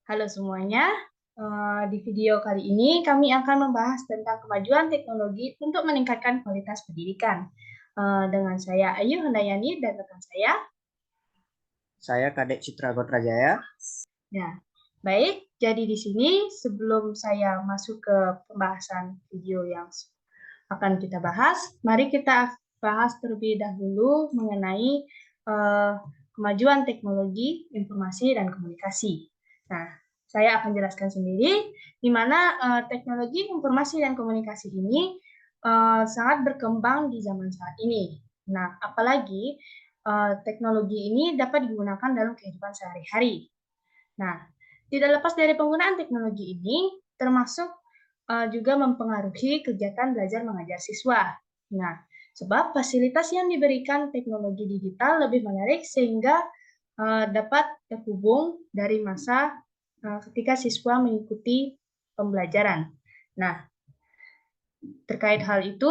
Halo semuanya, di video kali ini kami akan membahas tentang kemajuan teknologi untuk meningkatkan kualitas pendidikan. Dengan saya Ayu Handayani dan rekan saya. Saya Kadek Citra Gotrajaya. Ya, baik. Jadi di sini sebelum saya masuk ke pembahasan video yang akan kita bahas, mari kita bahas terlebih dahulu mengenai kemajuan teknologi informasi dan komunikasi. Nah, saya akan jelaskan sendiri di mana teknologi informasi dan komunikasi ini sangat berkembang di zaman saat ini. Nah, apalagi teknologi ini dapat digunakan dalam kehidupan sehari-hari. Nah, tidak lepas dari penggunaan teknologi ini, termasuk juga mempengaruhi kegiatan belajar mengajar siswa. Nah, sebab fasilitas yang diberikan teknologi digital lebih menarik sehingga dapat terhubung dari masa ketika siswa mengikuti pembelajaran. Nah, terkait hal itu,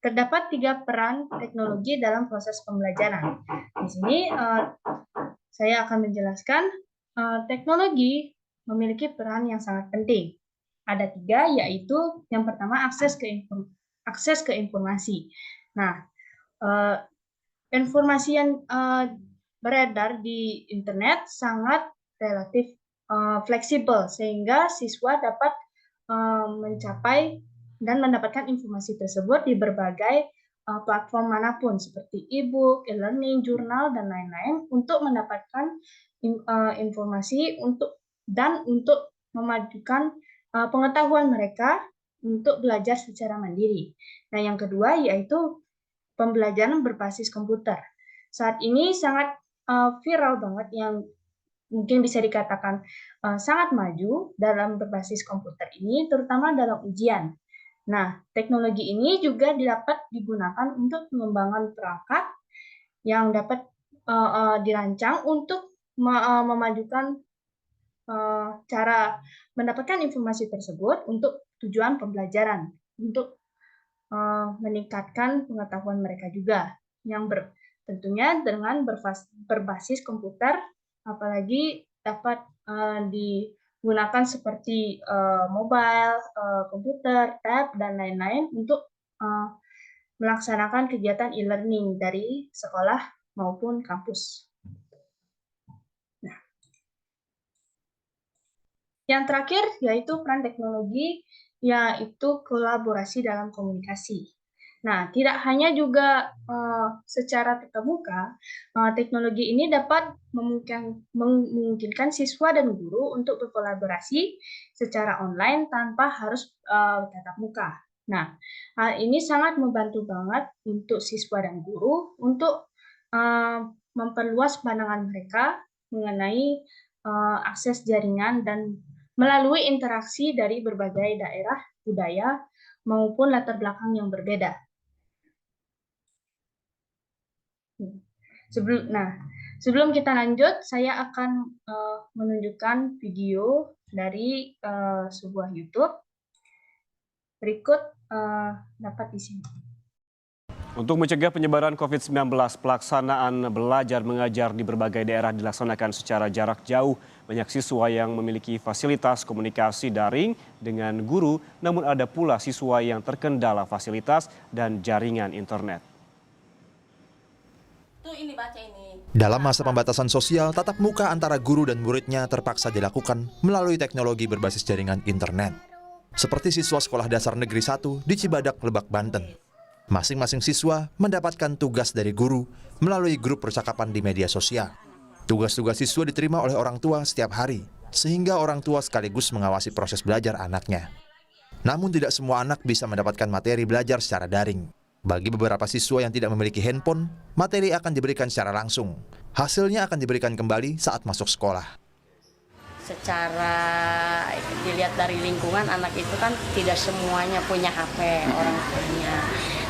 terdapat 3 peran teknologi dalam proses pembelajaran. Di sini saya akan menjelaskan teknologi memiliki peran yang sangat penting. Ada 3, yaitu yang pertama akses ke informasi. Nah, informasi yang beredar di internet sangat relatif fleksibel sehingga siswa dapat mencapai dan mendapatkan informasi tersebut di berbagai platform manapun seperti e-book, e-learning, jurnal, dan lain-lain untuk mendapatkan informasi untuk memajukan pengetahuan mereka untuk belajar secara mandiri. Nah, yang kedua yaitu pembelajaran berbasis komputer. Saat ini sangat viral banget yang mungkin bisa dikatakan sangat maju dalam berbasis komputer ini, terutama dalam ujian. Nah, teknologi ini juga dapat digunakan untuk pengembangan perangkat yang dapat dirancang untuk memajukan cara mendapatkan informasi tersebut untuk tujuan pembelajaran, untuk meningkatkan pengetahuan mereka juga, yang tentunya dengan berbasis komputer, apalagi dapat digunakan seperti mobile, komputer, tab, dan lain-lain untuk melaksanakan kegiatan e-learning dari sekolah maupun kampus. Nah, yang terakhir yaitu peran teknologi, yaitu kolaborasi dalam komunikasi. Nah, tidak hanya juga secara tatap muka, teknologi ini dapat memungkinkan siswa dan guru untuk berkolaborasi secara online tanpa harus tatap muka. Nah, hal ini sangat membantu banget untuk siswa dan guru untuk memperluas pandangan mereka mengenai akses jaringan dan melalui interaksi dari berbagai daerah, budaya, maupun latar belakang yang berbeda. Sebelum kita lanjut, saya akan menunjukkan video dari sebuah YouTube. Berikut dapat di sini. Untuk mencegah penyebaran COVID-19, pelaksanaan belajar mengajar di berbagai daerah dilaksanakan secara jarak jauh. Banyak siswa yang memiliki fasilitas komunikasi daring dengan guru, namun ada pula siswa yang terkendala fasilitas dan jaringan internet. Dalam masa pembatasan sosial, tatap muka antara guru dan muridnya terpaksa dilakukan melalui teknologi berbasis jaringan internet. Seperti siswa Sekolah Dasar Negeri 1 di Cibadak, Lebak, Banten. Masing-masing siswa mendapatkan tugas dari guru melalui grup percakapan di media sosial. Tugas-tugas siswa diterima oleh orang tua setiap hari, sehingga orang tua sekaligus mengawasi proses belajar anaknya. Namun tidak semua anak bisa mendapatkan materi belajar secara daring. Bagi beberapa siswa yang tidak memiliki handphone, materi akan diberikan secara langsung. Hasilnya akan diberikan kembali saat masuk sekolah. Secara dilihat dari lingkungan, anak itu kan tidak semuanya punya HP orang tuanya.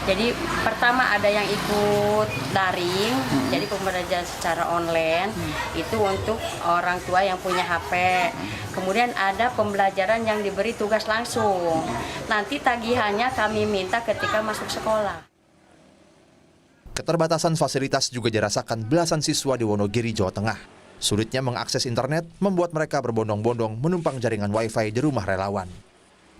Jadi pertama ada yang ikut daring, jadi pembelajaran secara online itu untuk orang tua yang punya HP. Kemudian ada pembelajaran yang diberi tugas langsung. Nanti tagihannya kami minta ketika masuk sekolah. Keterbatasan fasilitas juga dirasakan belasan siswa di Wonogiri, Jawa Tengah. Sulitnya mengakses internet membuat mereka berbondong-bondong menumpang jaringan Wi-Fi di rumah relawan.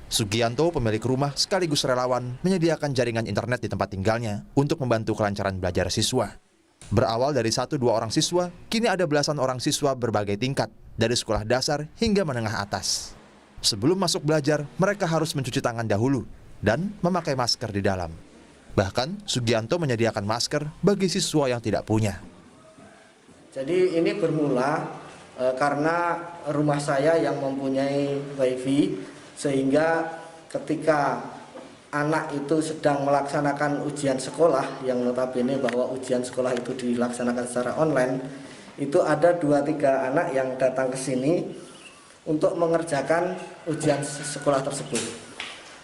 Sugianto, pemilik rumah sekaligus relawan, menyediakan jaringan internet di tempat tinggalnya untuk membantu kelancaran belajar siswa. Berawal dari 1-2 orang siswa, kini ada belasan orang siswa berbagai tingkat, dari sekolah dasar hingga menengah atas. Sebelum masuk belajar, mereka harus mencuci tangan dahulu dan memakai masker di dalam. Bahkan, Sugianto menyediakan masker bagi siswa yang tidak punya. Jadi ini bermula karena rumah saya yang mempunyai wifi, sehingga ketika anak itu sedang melaksanakan ujian sekolah, yang notabene bahwa ujian sekolah itu dilaksanakan secara online, itu ada 2-3 anak yang datang ke sini untuk mengerjakan ujian sekolah tersebut.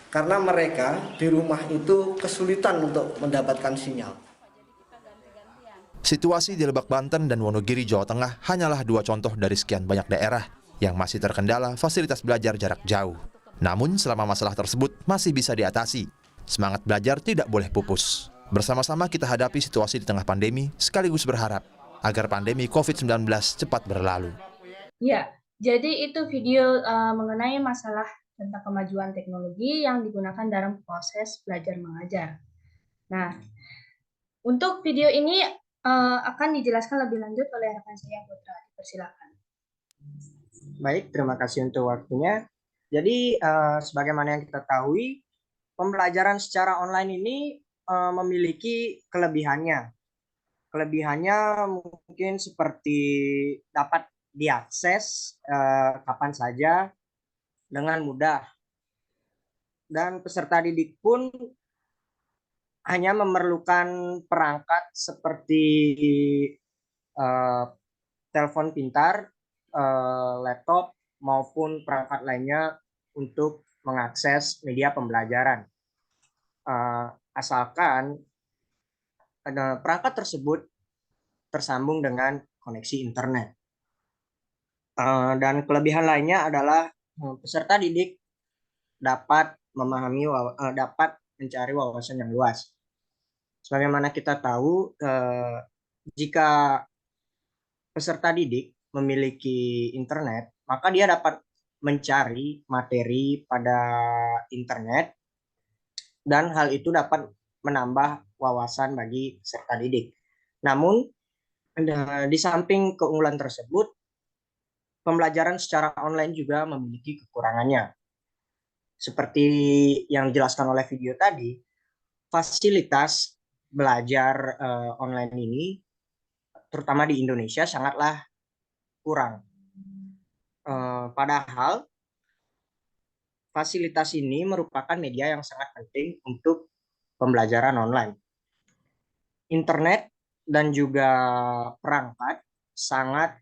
Karena mereka di rumah itu kesulitan untuk mendapatkan sinyal. Situasi di Lebak Banten dan Wonogiri, Jawa Tengah hanyalah 2 contoh dari sekian banyak daerah yang masih terkendala fasilitas belajar jarak jauh. Namun selama masalah tersebut masih bisa diatasi, semangat belajar tidak boleh pupus. Bersama-sama kita hadapi situasi di tengah pandemi sekaligus berharap agar pandemi COVID-19 cepat berlalu. Ya, jadi itu video mengenai masalah tentang kemajuan teknologi yang digunakan dalam proses belajar mengajar. Nah, untuk video ini akan dijelaskan lebih lanjut oleh rekan saya Putra. Persilakan. Baik, terima kasih untuk waktunya. Jadi, sebagaimana yang kita ketahui, pembelajaran secara online ini memiliki kelebihannya. Kelebihannya mungkin seperti dapat diakses kapan saja dengan mudah. Dan peserta didik pun hanya memerlukan perangkat seperti telepon pintar, laptop, maupun perangkat lainnya untuk mengakses media pembelajaran. Asalkan perangkat tersebut tersambung dengan koneksi internet. Dan kelebihan lainnya adalah peserta didik dapat dapat mencari wawasan yang luas. Sebagaimana kita tahu, jika peserta didik memiliki internet, maka dia dapat mencari materi pada internet, dan hal itu dapat menambah wawasan bagi peserta didik. Namun, di samping keunggulan tersebut, pembelajaran secara online juga memiliki kekurangannya. Seperti yang dijelaskan oleh video tadi, fasilitas belajar online ini, terutama di Indonesia, sangatlah kurang. Padahal fasilitas ini merupakan media yang sangat penting untuk pembelajaran online. Internet dan juga perangkat sangat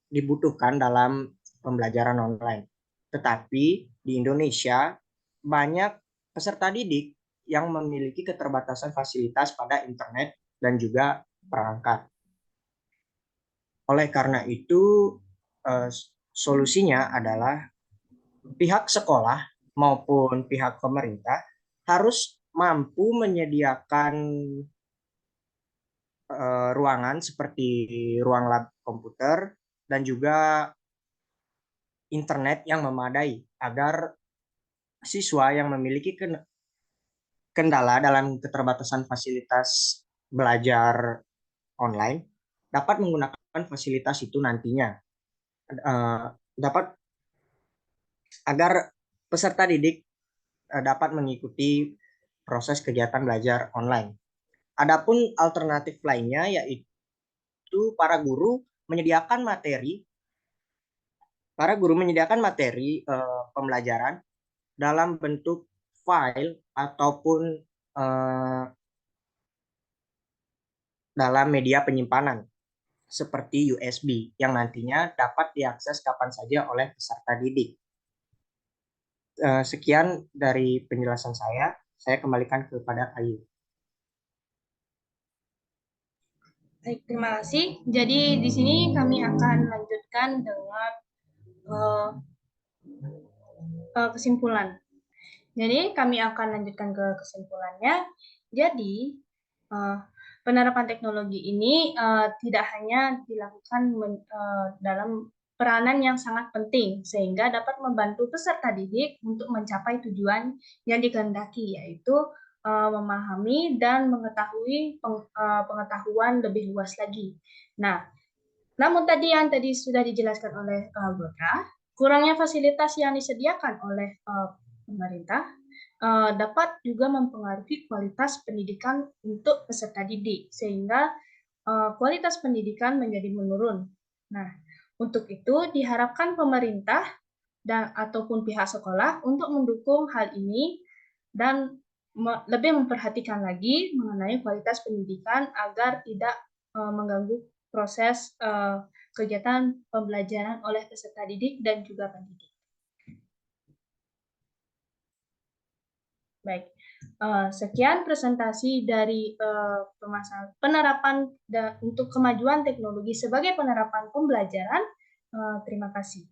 dibutuhkan dalam pembelajaran online. Tetapi di Indonesia banyak peserta didik yang memiliki keterbatasan fasilitas pada internet dan juga perangkat. Oleh karena itu, solusinya adalah pihak sekolah maupun pihak pemerintah harus mampu menyediakan ruangan seperti ruang lab komputer dan juga internet yang memadai agar siswa yang memiliki kendala dalam keterbatasan fasilitas belajar online dapat menggunakan fasilitas itu nantinya, agar peserta didik dapat mengikuti proses kegiatan belajar online. Adapun alternatif lainnya yaitu para guru menyediakan materi pembelajaran dalam bentuk file ataupun dalam media penyimpanan seperti USB yang nantinya dapat diakses kapan saja oleh peserta didik. Sekian dari penjelasan saya kembalikan kepada Ayu. Baik, terima kasih. Jadi di sini kami akan lanjutkan dengan kesimpulan. Jadi kami akan lanjutkan ke kesimpulannya. Jadi Penerapan teknologi ini tidak hanya dilakukan dalam peranan yang sangat penting, sehingga dapat membantu peserta didik untuk mencapai tujuan yang dikehendaki, yaitu memahami dan mengetahui pengetahuan lebih luas lagi. Nah, namun yang tadi sudah dijelaskan oleh Golkar, kurangnya fasilitas yang disediakan oleh pemerintah dapat juga mempengaruhi kualitas pendidikan untuk peserta didik, sehingga kualitas pendidikan menjadi menurun. Nah, untuk itu diharapkan pemerintah ataupun pihak sekolah untuk mendukung hal ini dan lebih memperhatikan lagi mengenai kualitas pendidikan agar tidak mengganggu proses kegiatan pembelajaran oleh peserta didik dan juga pendidik. Baik, sekian presentasi dari penerapan untuk kemajuan teknologi sebagai penerapan pembelajaran. Terima kasih.